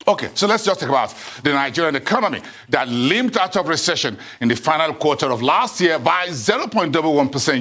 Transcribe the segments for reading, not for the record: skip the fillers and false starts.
Okay, so let's just talk about the Nigerian economy that limped out of recession in the final quarter of last year by 0.11%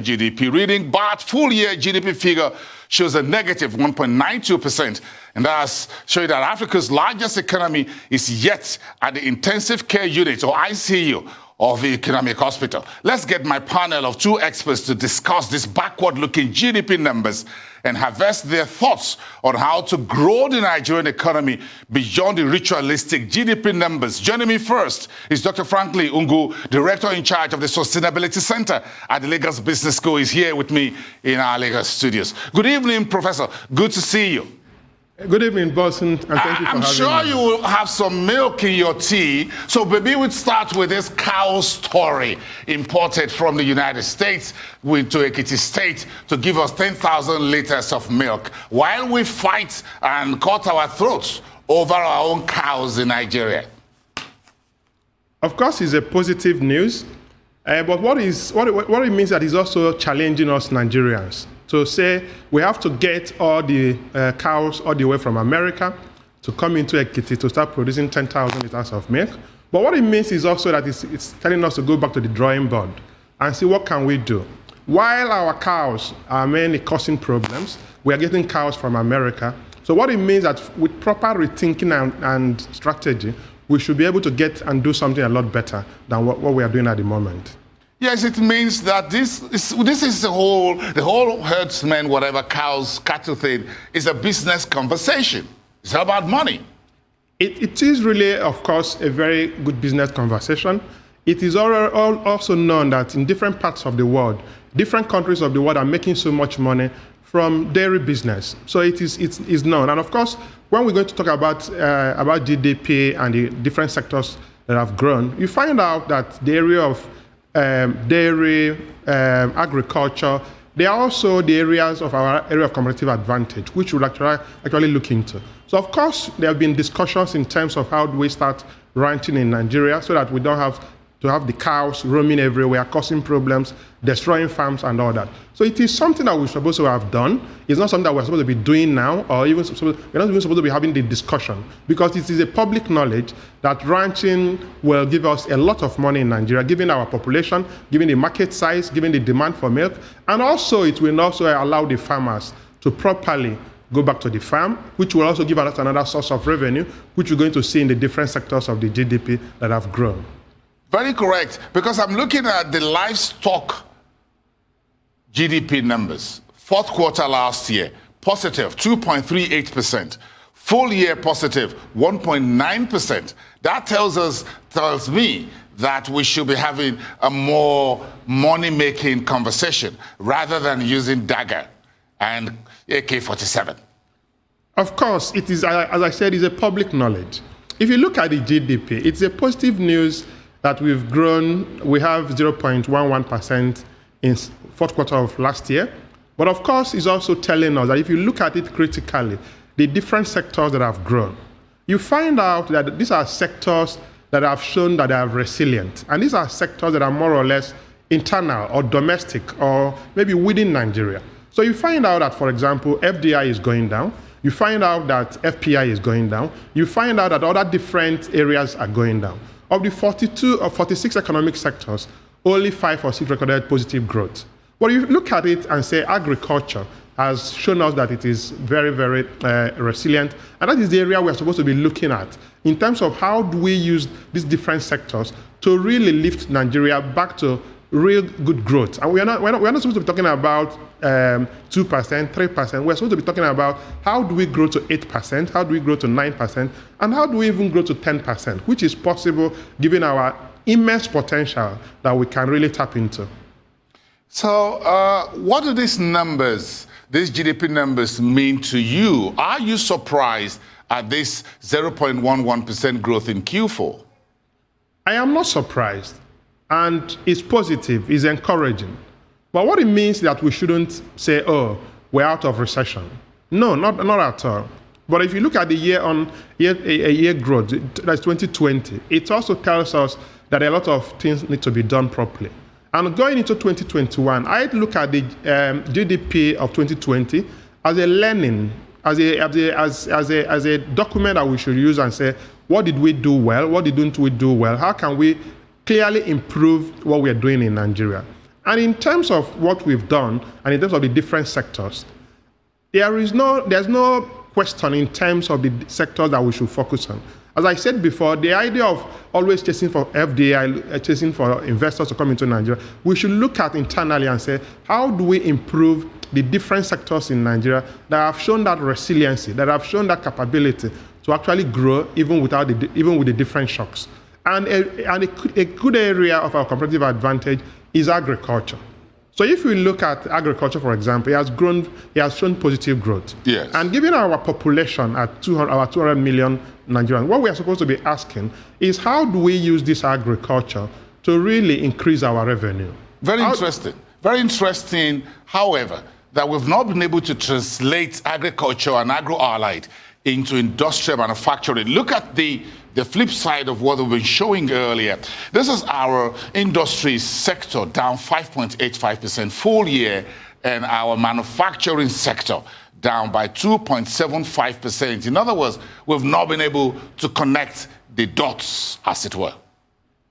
GDP reading, but full-year GDP figure shows a negative 1.92%. And that's showing that Africa's largest economy is yet at the intensive care unit, or ICU, of the economic hospital. Let's get my panel of two experts to discuss these backward-looking GDP numbers and harvest their thoughts on how to grow the Nigerian economy beyond the ritualistic GDP numbers. Joining me first is Dr. Franklin Ngwu, Director in charge of the Sustainability Center at the Lagos Business School. He's here with me in our Lagos studios. Good evening, Professor. Good to see you. Good evening, Boston, and thank you for having me. I'm sure you will have some milk in your tea, so maybe we'll start with this cow story imported from the United States to Ekiti State to give us 10,000 liters of milk while we fight and cut our throats over our own cows in Nigeria. Of course, it's a positive news, but what it means that is also challenging us Nigerians. To say we have to get all the cows all the way from America to come into Ekiti to start producing 10,000 liters of milk. But what it means is also that it's telling us to go back to the drawing board and see what can we do. While our cows are mainly causing problems, we are getting cows from America. So what it means that with proper rethinking and strategy, we should be able to get and do something a lot better than what we are doing at the moment. Yes, it means that this is the whole herdsman, whatever, cows, cattle thing, is a business conversation. It's all about money. It is really, of course, a very good business conversation. It is also known that in different parts of the world, different countries of the world are making so much money from dairy business. So it is known. And of course, when we're going to talk about GDP and the different sectors that have grown, you find out that the area of dairy, agriculture, they are also the areas of our area of competitive advantage, which we'll actually look into. So of course, there have been discussions in terms of how do we start ranching in Nigeria so that we don't have to have the cows roaming everywhere, causing problems, destroying farms and all that. So it is something that we're supposed to have done. It's not something that we're supposed to be doing now, or even we're not even supposed to be having the discussion, because it is a public knowledge that ranching will give us a lot of money in Nigeria, given our population, given the market size, given the demand for milk, and also it will also allow the farmers to properly go back to the farm, which will also give us another source of revenue, which we're going to see in the different sectors of the GDP that have grown. Very correct, because I'm looking at the livestock GDP numbers. Fourth quarter last year, positive 2.38%. Full year positive 1.9%. That tells me that we should be having a more money-making conversation rather than using dagger and AK-47. Of course, it is, as I said, it's a public knowledge. If you look at the GDP, it's a positive news that we've grown. We have 0.11% in fourth quarter of last year. But of course, it's also telling us that if you look at it critically, the different sectors that have grown, you find out that these are sectors that have shown that they are resilient. And these are sectors that are more or less internal or domestic or maybe within Nigeria. So you find out that, for example, FDI is going down. You find out that FPI is going down. You find out that other different areas are going down. Of the 42 or 46 economic sectors, only 5 or 6 recorded positive growth. But if you look at it and say agriculture has shown us that it is very, very resilient, and that is the area we're supposed to be looking at in terms of how do we use these different sectors to really lift Nigeria back to real good growth. And we're not supposed to be talking about 2%, 3%. We're supposed to be talking about how do we grow to 8%, how do we grow to 9%, and how do we even grow to 10%, which is possible given our immense potential that we can really tap into. So what do these numbers, these GDP numbers, mean to you? Are you surprised at this 0.11% growth in Q4? I am not surprised. And it's positive, it's encouraging. But what it means is that we shouldn't say, oh, we're out of recession. No, not at all. But if you look at the year growth, that's 2020, it also tells us that a lot of things need to be done properly. And going into 2021, I look at the GDP of 2020 as a learning as a document that we should use and say, what did we do well? What didn't we do well? How can we clearly improve what we're doing in Nigeria? And in terms of what we've done, and in terms of the different sectors, there's no question in terms of the sectors that we should focus on. As I said before, the idea of always chasing for FDI, chasing for investors to come into Nigeria, we should look at internally and say, how do we improve the different sectors in Nigeria that have shown that resiliency, that have shown that capability to actually grow even with the different shocks. And a good area of our competitive advantage is agriculture. So if we look at agriculture, for example, it has shown positive growth. Yes. And given our population at 200 million Nigerians, what we are supposed to be asking is, how do we use this agriculture to really increase our revenue? Very interesting. Very interesting, however, that we've not been able to translate agriculture and agro-allied into industrial manufacturing. Look at the flip side of what we've been showing earlier. This is our industry sector down 5.85% full year, and our manufacturing sector down by 2.75%. In other words, we've not been able to connect the dots, as it were.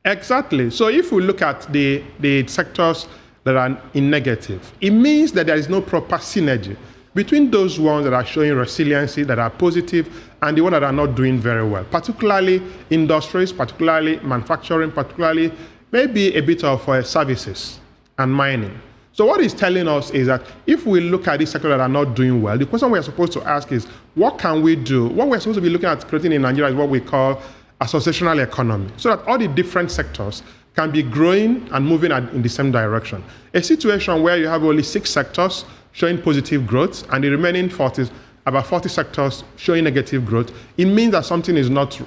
Exactly. So if we look at the sectors that are in negative, it means that there is no proper synergy between those ones that are showing resiliency, that are positive, and the ones that are not doing very well, particularly industries, particularly manufacturing, particularly maybe a bit of services and mining. So what it's telling us is that if we look at these sectors that are not doing well, the question we're supposed to ask is, what can we do? What we're supposed to be looking at creating in Nigeria is what we call associational economy, so that all the different sectors can be growing and moving in the same direction. A situation where you have only 6 sectors showing positive growth and the remaining about 40 sectors showing negative growth, it means that something is not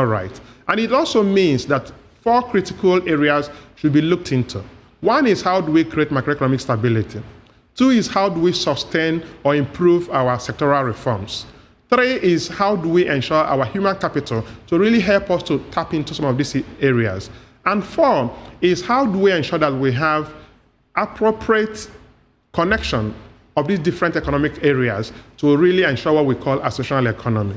right. And it also means that 4 critical areas should be looked into. 1 is, how do we create macroeconomic stability? 2 is, how do we sustain or improve our sectoral reforms? 3 is, how do we ensure our human capital to really help us to tap into some of these areas? And 4 is, how do we ensure that we have appropriate connection of these different economic areas to really ensure what we call associational economy?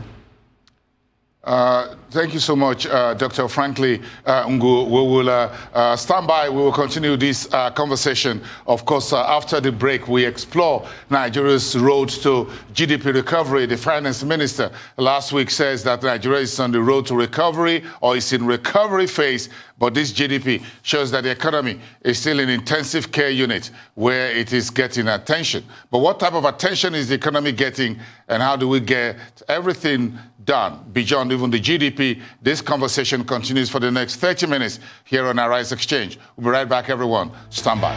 Thank you so much, Dr. Franklin Ngwu. We will stand by. We will continue this conversation. Of course, after the break, we explore Nigeria's road to GDP recovery. The finance minister last week says that Nigeria is on the road to recovery, or is in recovery phase, but this GDP shows that the economy is still an intensive care unit where it is getting attention. But what type of attention is the economy getting, and how do we get everything done beyond even the GDP? This conversation continues for the next 30 minutes here on Arise Exchange. We'll be right back, everyone. Stand by.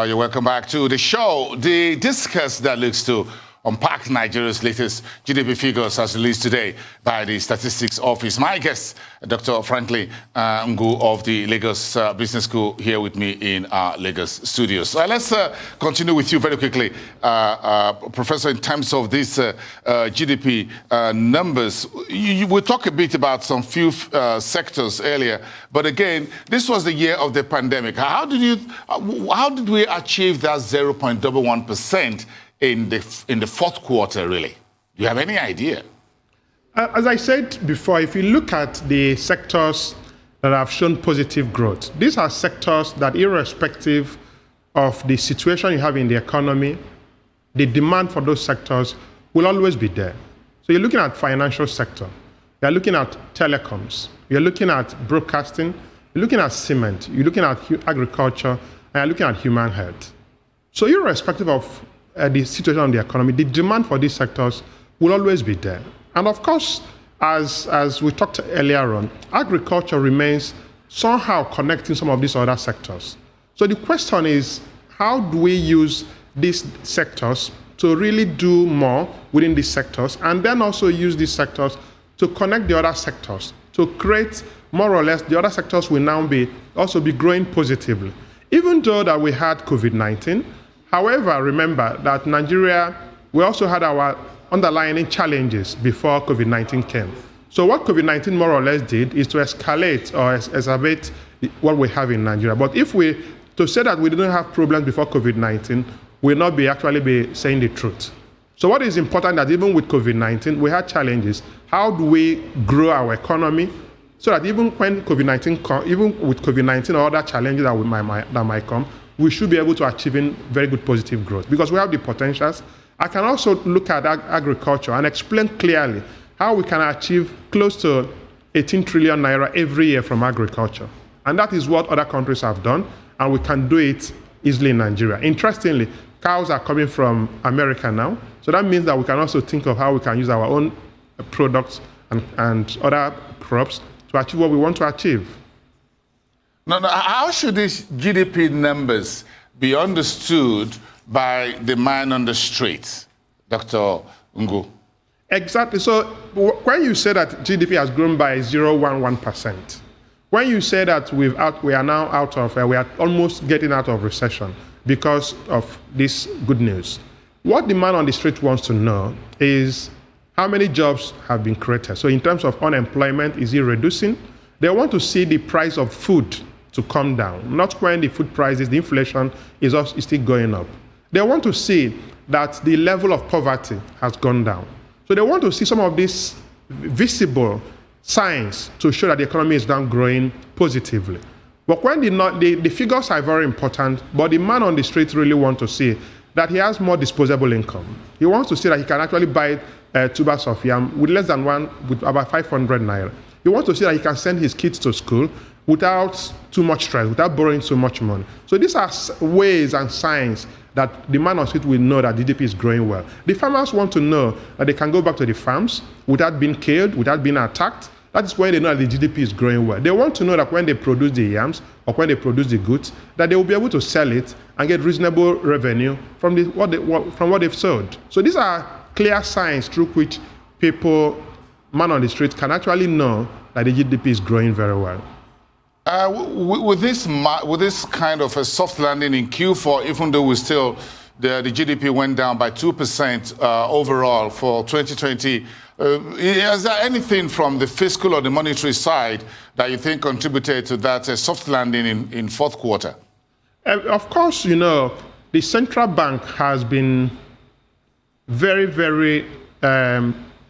You're welcome back to the show. The discuss that looks to unpack Nigeria's latest GDP figures as released today by the Statistics Office. My guest, Dr. Franklin Ngwu of the Lagos Business School, here with me in our Lagos studios. Let's continue with you very quickly, Professor, in terms of these GDP numbers. We talked a bit about some few sectors earlier, but again, this was the year of the pandemic. How did we achieve that 0.11% in the fourth quarter, really? Do you have any idea? As I said before, if you look at the sectors that have shown positive growth, these are sectors that, irrespective of the situation you have in the economy, the demand for those sectors will always be there. So you're looking at financial sector, you're looking at telecoms, you're looking at broadcasting, you're looking at cement, you're looking at agriculture, and you're looking at human health. So irrespective of the situation of the economy, the demand for these sectors will always be there. And of course, as we talked earlier on, agriculture remains somehow connecting some of these other sectors. So the question is, how do we use these sectors to really do more within these sectors, and then also use these sectors to connect the other sectors, to create more or less the other sectors will now also be growing positively. Even though that we had COVID-19, however, remember that Nigeria, we also had our underlying challenges before COVID-19 came. So what COVID-19 more or less did is to escalate or exacerbate what we have in Nigeria. But if we to say that we didn't have problems before COVID-19 will not be actually be saying the truth. So what is important that even with COVID-19, we had challenges. How do we grow our economy so that even when COVID-19, even with COVID-19 or other challenges that might come, we should be able to achieve very good positive growth because we have the potentials. I can also look at agriculture and explain clearly how we can achieve close to 18 trillion naira every year from agriculture. And that is what other countries have done, and we can do it easily in Nigeria. Interestingly, cows are coming from America now, so that means that we can also think of how we can use our own products and other crops to achieve what we want to achieve. Now, how should these GDP numbers be understood by the man on the street, Dr. Ngwu? Exactly. So when you say that GDP has grown by 0.11%, when you say that we are now we are almost getting out of recession because of this good news, what the man on the street wants to know is how many jobs have been created. So in terms of unemployment, is it reducing? They want to see the price of food to come down, not when the food prices, the inflation is still going up. They want to see that the level of poverty has gone down. So they want to see some of these visible signs to show that the economy is now growing positively. But when the figures are very important, but the man on the street really wants to see that he has more disposable income. He wants to see that he can actually buy tubers of yam with less than with about 500 naira. He wants to see that he can send his kids to school without too much stress, without borrowing so much money. So these are ways and signs that the man on the street will know that GDP is growing well. The farmers want to know that they can go back to the farms without being killed, without being attacked. That is when they know that the GDP is growing well. They want to know that when they produce the yams or when they produce the goods, that they will be able to sell it and get reasonable revenue from what they've sold. So these are clear signs through which people, man on the street, can actually know that the GDP is growing very well. With this kind of a soft landing in Q4, even though the GDP went down by 2% overall for 2020, is there anything from the fiscal or the monetary side that you think contributed to that soft landing in fourth quarter? Of course, the central bank has been very, very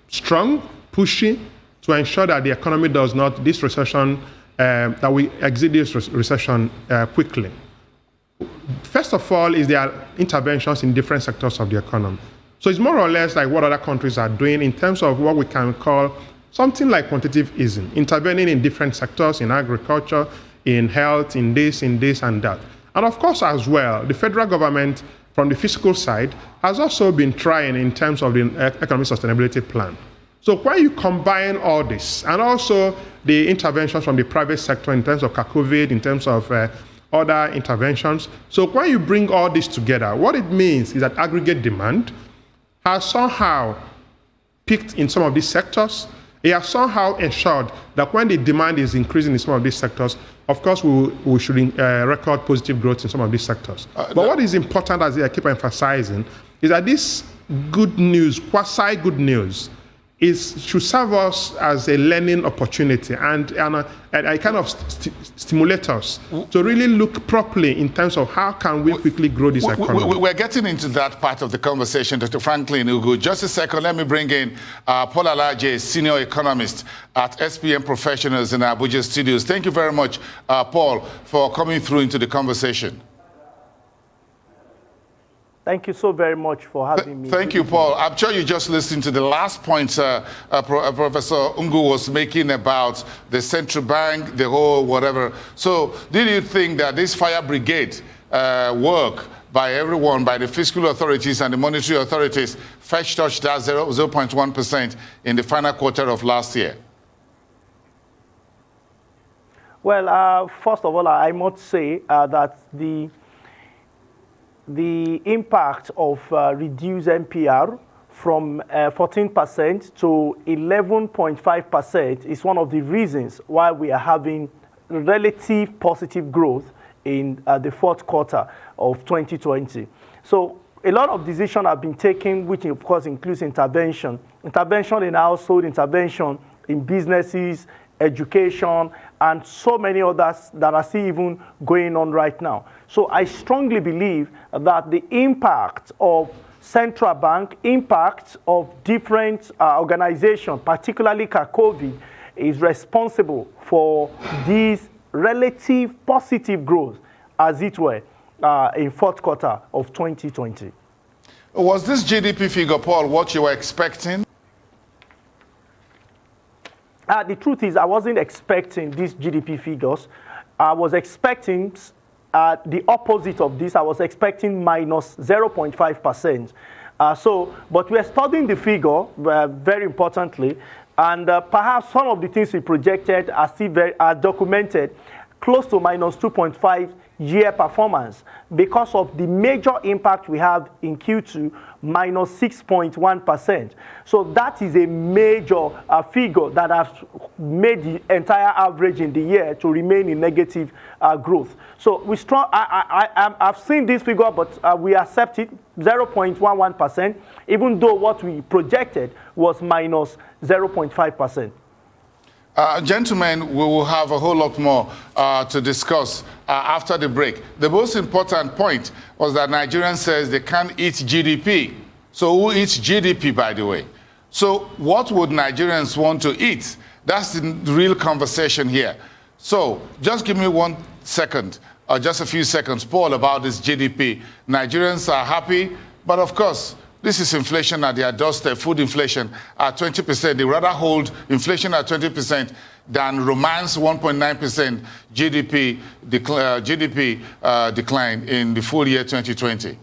strong, pushy to ensure that the economy does not, this recession, that we exit this recession quickly. First of all is there interventions in different sectors of the economy. So it's more or less like what other countries are doing in terms of what we can call something like quantitative easing, intervening in different sectors, in agriculture, in health, in this and that. And of course, as well, the federal government, from the fiscal side, has also been trying in terms of the economic sustainability plan. So when you combine all this, and also the interventions from the private sector in terms of COVID, in terms of other interventions, so when you bring all this together, what it means is that aggregate demand has somehow peaked in some of these sectors. It has somehow ensured that when the demand is increasing in some of these sectors, of course, we should record positive growth in some of these sectors. But what is important, as I keep emphasizing, is that this good news, quasi-good news, should serve us as a learning opportunity and a kind of stimulate us to really look properly in terms of how can we quickly grow this economy. We're getting into that part of the conversation, Dr. Franklin Ngwu. Just a second, let me bring in Paul Alaje, senior economist at SPM Professionals in Abuja Studios. Thank you very much, Paul, for coming through into the conversation. Thank you so very much for having me. Thank you, Paul. I'm sure you just listened to the last point Professor Ngwu was making about the central bank, the whole whatever. So did you think that this fire brigade work by everyone, by the fiscal authorities and the monetary authorities, fetch touched that 0.1% in the final quarter of last year? Well, first of all, I must say that the impact of reduced NPR from 14% to 11.5% is one of the reasons why we are having relative positive growth in the fourth quarter of 2020. So a lot of decisions have been taken, which of course includes intervention in household, intervention in businesses, education, and so many others that are still even going on right now. So I strongly believe that the impact of central bank, impact of different organizations, particularly COVID, is responsible for this relative positive growth, as it were, in fourth quarter of 2020. Was this GDP figure, Paul, what you were expecting? The truth is, I wasn't expecting these GDP figures. I was expecting the opposite of this. I was expecting minus 0.5%. But we are studying the figure very importantly, and perhaps some of the things we projected are still documented close to minus 2.5 year performance because of the major impact we have in Q2, minus 6.1%. So that is a major figure that has made the entire average in the year to remain in negative growth. So I've seen this figure, but we accept it, 0.11%, even though what we projected was minus 0.5%. Gentlemen, we will have a whole lot more to discuss after the break. The most important point was that Nigerians says they can't eat GDP. So who eats GDP, by the way? So what would Nigerians want to eat? That's the real conversation here. So just give me 1 second, or just a few seconds, Paul, about this GDP. Nigerians are happy, but of course, this is inflation at their doorstep, food inflation at 20%. They rather hold inflation at 20% than romance 1.9% GDP decline in the full year 2020.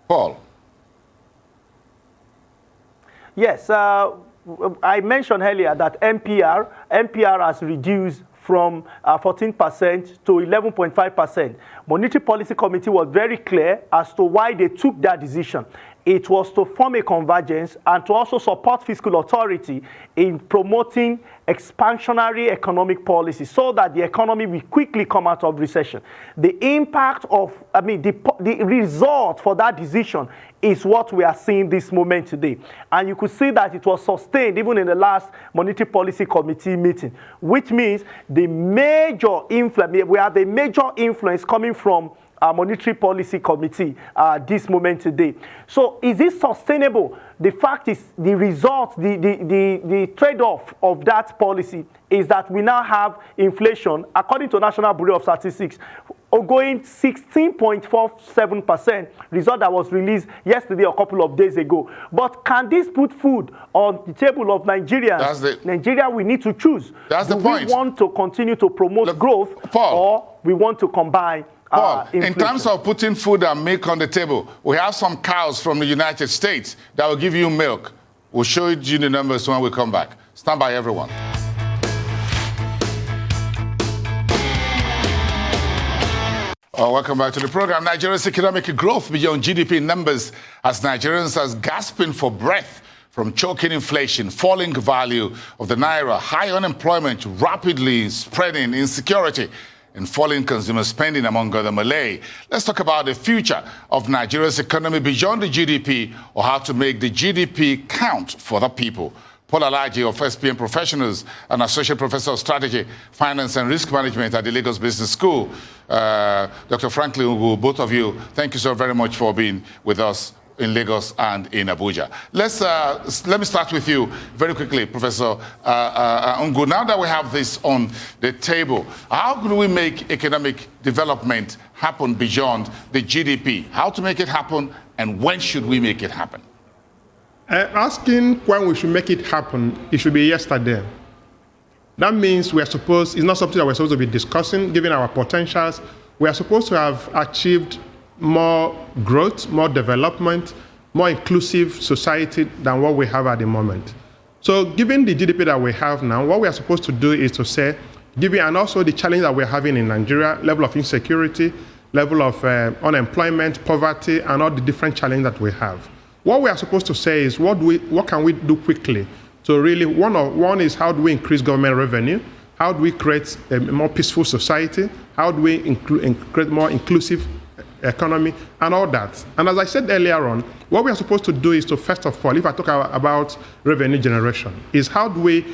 Paul. Yes, I mentioned earlier that NPR has reduced from 14% to 11.5%. Monetary Policy Committee was very clear as to why they took that decision. It was to form a convergence and to also support fiscal authority in promoting expansionary economic policy so that the economy will quickly come out of recession. The impact of, the result for that decision is what we are seeing this moment today. And you could see that it was sustained even in the last Monetary Policy Committee meeting, which means the major influence, we have a major influence coming from Monetary Policy Committee this moment today. So is it sustainable? The fact is the result, the trade-off of that policy is that we now have inflation, according to National Bureau of Statistics, going 16.47%, result that was released yesterday or a couple of days ago. But can this put food on the table of Nigerians? Nigeria, we need to choose. That's the point. We want to continue to promote growth, Paul, or we want to combine Paul, in terms of putting food and milk on the table, we have some cows from the United States that will give you milk. We'll show you the numbers when we come back. Stand by, everyone. Welcome back to the program. Nigeria's economic growth beyond GDP numbers as Nigerians are gasping for breath from choking inflation, falling value of the naira, high unemployment, rapidly spreading insecurity, and falling consumer spending, among other Malay. Let's talk about the future of Nigeria's economy beyond the GDP, or how to make the GDP count for the people. Paul Alaje of SPM Professionals, an Associate Professor of Strategy, Finance and Risk Management at the Lagos Business School. Dr. Franklin Ngwu, both of you, thank you so very much for being with us in Lagos and in Abuja. Let me start with you very quickly, Professor Ngwu. Now that we have this on the table, how can we make economic development happen beyond the GDP? How to make it happen, and when should we make it happen? Asking when we should make it happen, it should be yesterday. That means it's not something that we're supposed to be discussing, given our potentials. We are supposed to have achieved more growth, more development, more inclusive society than what we have at the moment. So given the GDP that we have now, what we are supposed to do is to say, and also the challenge that we're having in Nigeria, level of insecurity, level of unemployment, poverty, and all the different challenges that we have. What we are supposed to say is what can we do quickly? So really, one is how do we increase government revenue? How do we create a more peaceful society? How do we create more inclusive economy, and all that. And as I said earlier on, what we are supposed to do is to, first of all, if I talk about revenue generation, is how do we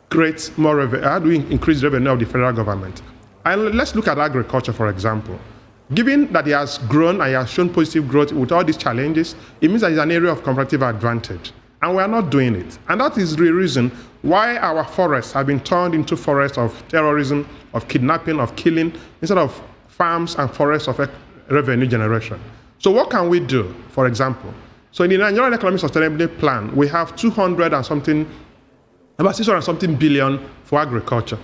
create more revenue, how do we increase revenue of the federal government? And let's look at agriculture, for example. Given that it has grown and it has shown positive growth with all these challenges, it means that it's an area of comparative advantage. And we are not doing it. And that is the reason why our forests have been turned into forests of terrorism, of kidnapping, of killing, instead of farms and forests of revenue generation. So what can we do, for example? So in the Nigerian Economic Sustainability Plan, we have about 600 something billion for agriculture.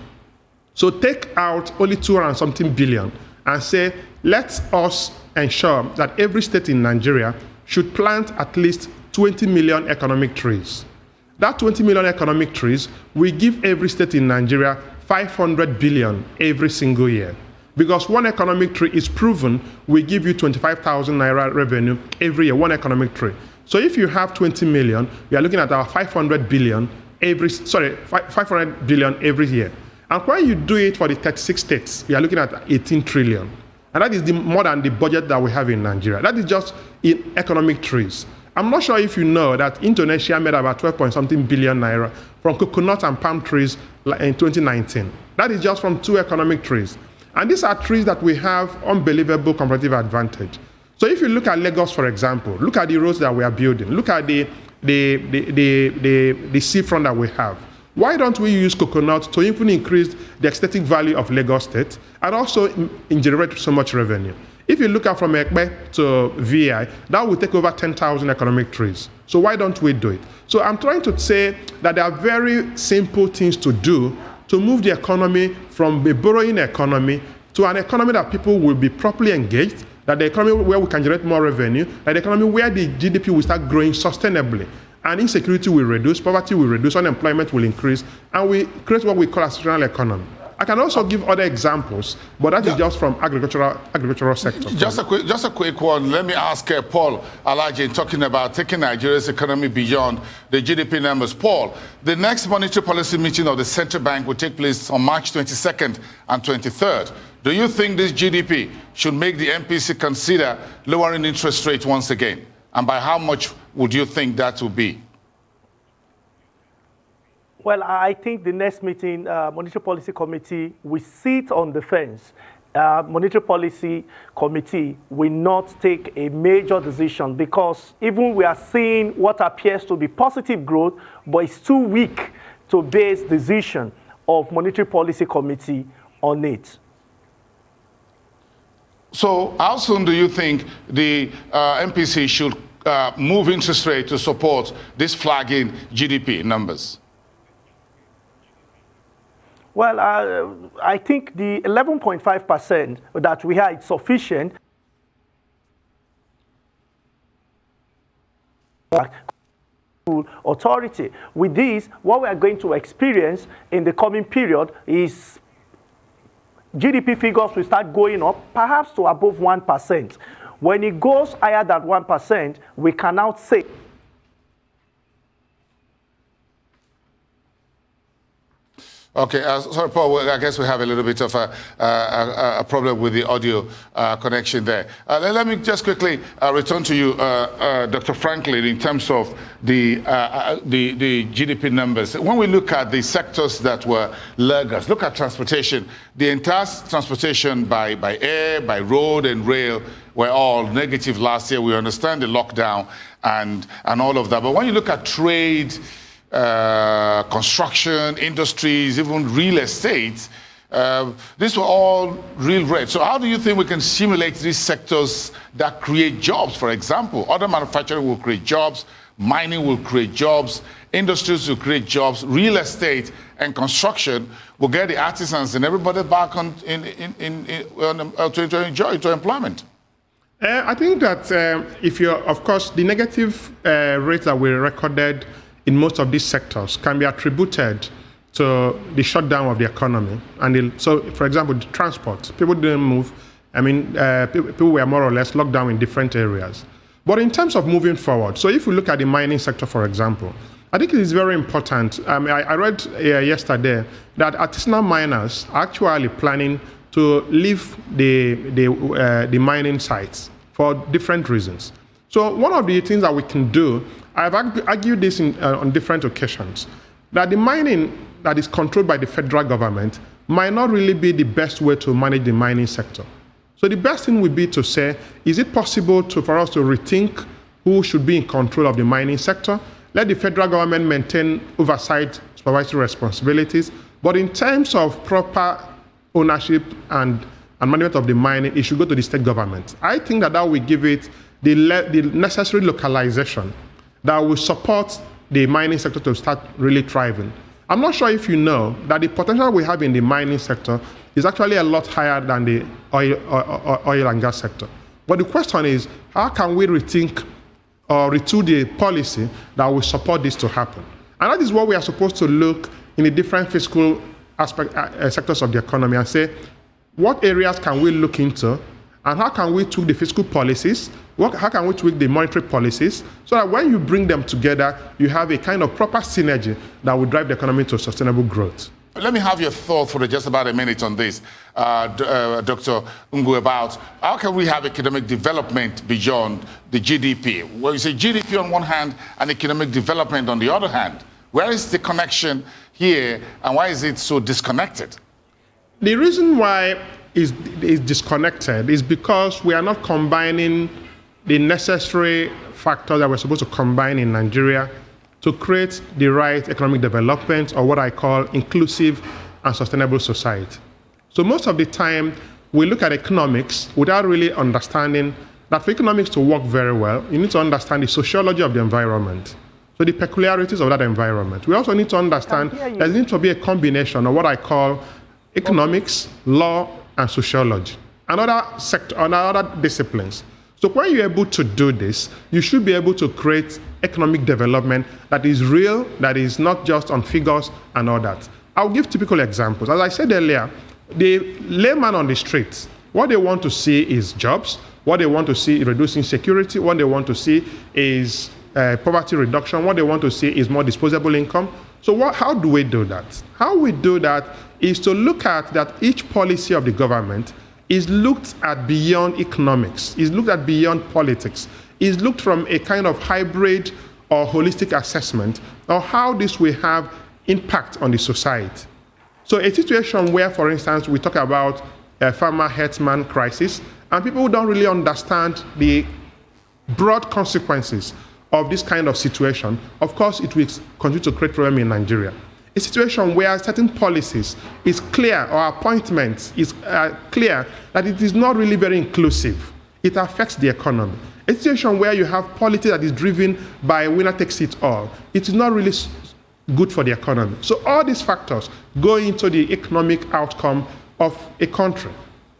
So take out only 200 something billion and say, let us ensure that every state in Nigeria should plant at least 20 million economic trees. That 20 million economic trees will give every state in Nigeria 500 billion every single year. Because one economic tree is proven will give you 25,000 naira revenue every year, one economic tree. So if you have 20 million, we are looking at our 500 billion every year. And when you do it for the 36 states, we are looking at 18 trillion. And that is more than the budget that we have in Nigeria. That is just in economic trees. I'm not sure if you know that Indonesia made about 12-point-something billion naira from coconut and palm trees in 2019. That is just from 2 economic trees. And these are trees that we have unbelievable comparative advantage. So if you look at Lagos, for example, look at the roads that we are building, look at the seafront that we have. Why don't we use coconut to even increase the aesthetic value of Lagos State and also generate so much revenue? If you look at from Ekpe to VI, that will take over 10,000 economic trees. So why don't we do it? So I'm trying to say that there are very simple things to do to move the economy from a borrowing economy to an economy that people will be properly engaged, that the economy where we can generate more revenue, that the economy where the GDP will start growing sustainably. And insecurity will reduce, poverty will reduce, unemployment will increase, and we create what we call a sustainable economy. I can also give other examples, but that is just from agricultural sector. Just a quick one. Let me ask Paul Alaje, talking about taking Nigeria's economy beyond the GDP numbers. Paul, the next monetary policy meeting of the central bank will take place on March 22nd and 23rd. Do you think this GDP should make the MPC consider lowering interest rates once again? And by how much would you think that will be? Well, I think the next meeting, Monetary Policy Committee, will sit on the fence. Monetary Policy Committee will not take a major decision because even we are seeing what appears to be positive growth, but it's too weak to base decision of Monetary Policy Committee on it. So how soon do you think the MPC should move interest rate to support these flagging GDP numbers? Well, I think the 11.5% that we have is sufficient. Authority. With this, what we are going to experience in the coming period is GDP figures will start going up, perhaps to above 1%. When it goes higher than 1%, we can now say Okay, sorry, Paul, I guess we have a little bit of a problem with the audio connection there. Let me just quickly return to you, Dr. Franklin, in terms of the GDP numbers. When we look at the sectors that were laggards, look at transportation. The entire transportation by air, by road and rail were all negative last year. We understand the lockdown and all of that. But when you look at trade, construction, industries, even real estate, these were all real red. So how do you think we can stimulate these sectors that create jobs? For example, auto manufacturing will create jobs, mining will create jobs, industries will create jobs, real estate and construction will get the artisans and everybody back to enjoy employment. I think that if you're, of course, the negative rates that we recorded in most of these sectors can be attributed to the shutdown of the economy. And so, for example, the transport, people didn't move. I mean, people were more or less locked down in different areas. But in terms of moving forward, so if we look at the mining sector, for example, I think it is very important. I read yesterday that artisanal miners are actually planning to leave the mining sites for different reasons. So one of the things that we can do, I've argued this on different occasions, that the mining that is controlled by the federal government might not really be the best way to manage the mining sector. So the best thing would be to say, is it possible for us to rethink who should be in control of the mining sector? Let the federal government maintain oversight, supervisory responsibilities, but in terms of proper ownership and management of the mining, it should go to the state government. I think that will give it the necessary localization that will support the mining sector to start really thriving. I'm not sure if you know that the potential we have in the mining sector is actually a lot higher than the oil and gas sector. But the question is, how can we rethink or retool the policy that will support this to happen? And that is what we are supposed to look in the different fiscal sectors of the economy and say, what areas can we look into, and how can we tweak the fiscal policies? How can we tweak the monetary policies so that when you bring them together, you have a kind of proper synergy that will drive the economy to sustainable growth? Let me have your thought for just about a minute on this, Dr. Ngwu, about how can we have economic development beyond the GDP? Well, you say GDP on one hand and economic development on the other hand. Where is the connection here, and why is it so disconnected? The reason why it's disconnected is because we are not combining the necessary factors that we're supposed to combine in Nigeria to create the right economic development, or what I call inclusive and sustainable society. So most of the time, we look at economics without really understanding that for economics to work very well, you need to understand the sociology of the environment, so the peculiarities of that environment. We also need to understand there needs to be a combination of what I call economics, law, and sociology, and other disciplines. So when you're able to do this, you should be able to create economic development that is real, that is not just on figures and all that. I'll give typical examples. As I said earlier, the layman on the streets, what they want to see is jobs, what they want to see is reducing insecurity, what they want to see is poverty reduction, what they want to see is more disposable income. So how do we do that? How we do that is to look at that each policy of the government is looked at beyond economics, is looked at beyond politics, is looked from a kind of hybrid or holistic assessment of how this will have impact on the society. So a situation where, for instance, we talk about a farmer herdsman crisis, and people don't really understand the broad consequences of this kind of situation, of course it will continue to create problem in Nigeria. A situation where certain policies is clear, or appointments is clear that it is not really very inclusive. It affects the economy. A situation where you have policy that is driven by winner takes it all. It is not really good for the economy. So all these factors go into the economic outcome of a country.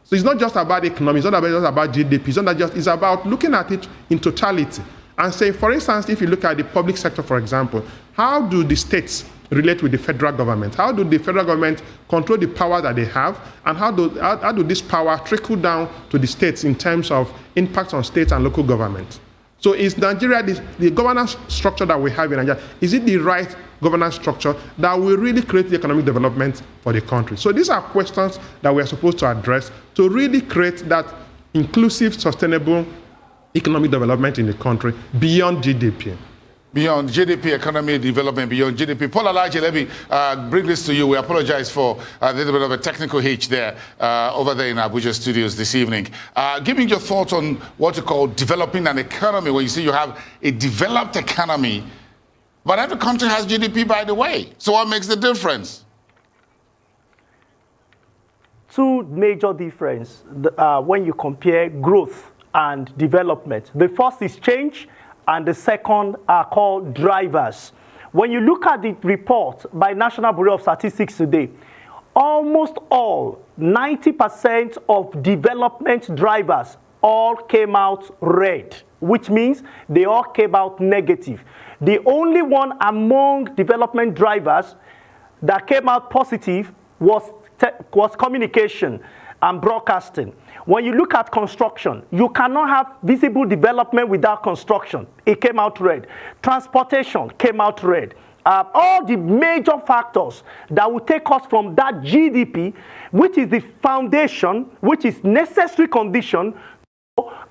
So it's not just about economy, it's not just about GDP, it's about looking at it in totality and say, for instance, if you look at the public sector, for example, how do the states relate with the federal government? How do the federal government control the power that they have? And how do this power trickle down to the states in terms of impact on states and local government? So is Nigeria, the governance structure that we have in Nigeria, is it the right governance structure that will really create the economic development for the country? So these are questions that we are supposed to address to really create that inclusive, sustainable economic development in the country beyond GDP. Beyond GDP, economy development beyond GDP. Paul Alaje, let me bring this to you. We apologize for a little bit of a technical hitch there over there in Abuja studios this evening. Give me your thoughts on what you call developing an economy, when you say you have a developed economy, but every country has GDP, by the way. So what makes the difference? Two major differences when you compare growth and development. The first is change, and the second are called drivers. When you look at the report by National Bureau of Statistics today, almost all, 90% of development drivers all came out red, which means they all came out negative. The only one among development drivers that came out positive was communication and broadcasting. When you look at construction, you cannot have visible development without construction. It came out red. Transportation came out red. all the major factors that will take us from that GDP, which is the foundation, which is necessary condition,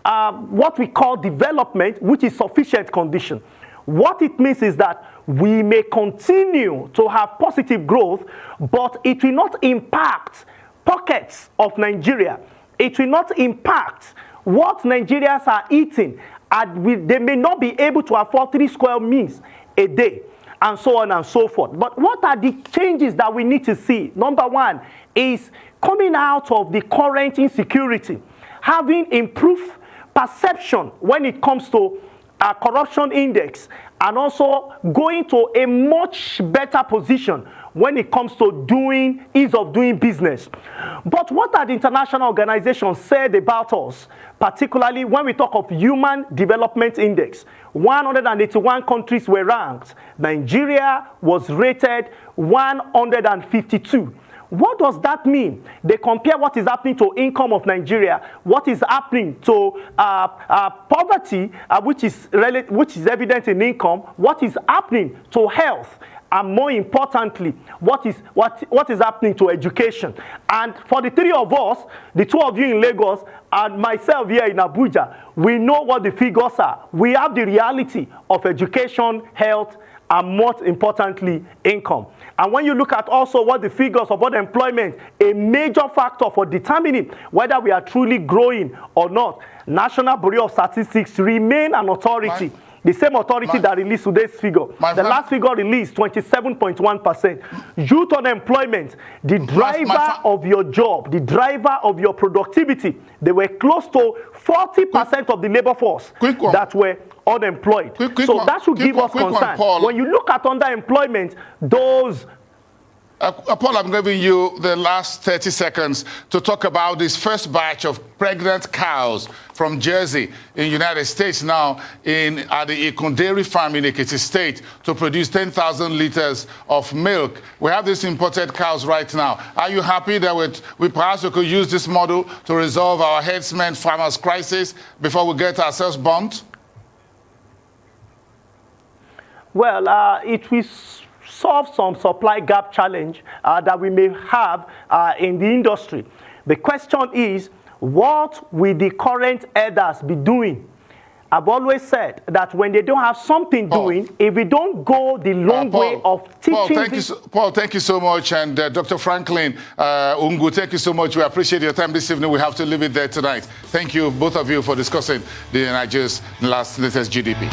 what we call development, which is sufficient condition. What it means is that we may continue to have positive growth, but it will not impact pockets of Nigeria. It will not impact what Nigerians are eating. And they may not be able to afford 3 square meals a day, and so on and so forth. But what are the changes that we need to see? Number one is coming out of the current insecurity, having improved perception when it comes to corruption index, and also going to a much better position when it comes to ease of doing business. But what are the international organizations said about us, particularly when we talk of Human Development Index? 181 countries were ranked. Nigeria was rated 152. What does that mean? They compare what is happening to income of Nigeria, what is happening to poverty, which is evident in income, what is happening to health, and more importantly, what is happening to education. And for the 3 of us, the 2 of you in Lagos and myself here in Abuja, we know what the figures are. We have the reality of education, health, and most importantly, income. And when you look at also what the figures of unemployment, a major factor for determining whether we are truly growing or not, National Bureau of Statistics remain an authority. The same authority that released today's figure. The last figure released, 27.1%. Youth unemployment, the driver of your job, the driver of your productivity, they were close to 40% of the labor force that were unemployed. So that should give us concern. When you look at underemployment, those... Paul, I'm giving you the last 30 seconds to talk about this first batch of pregnant cows from Jersey in the United States now at the Ikun Dairy Farm in Ekiti State to produce 10,000 liters of milk. We have these imported cows right now. Are you happy that we perhaps we could use this model to resolve our herdsmen farmers crisis before we get ourselves burnt? Well, it will solve some supply gap challenge that we may have in the industry. The question is, what will the current herders be doing? I've always said that when they don't have something doing, if we don't go the long way of teaching... Paul, thank you so much. And Dr. Franklin Ngwu, thank you so much. We appreciate your time this evening. We have to leave it there tonight. Thank you, both of you, for discussing the Nigeria's latest GDP.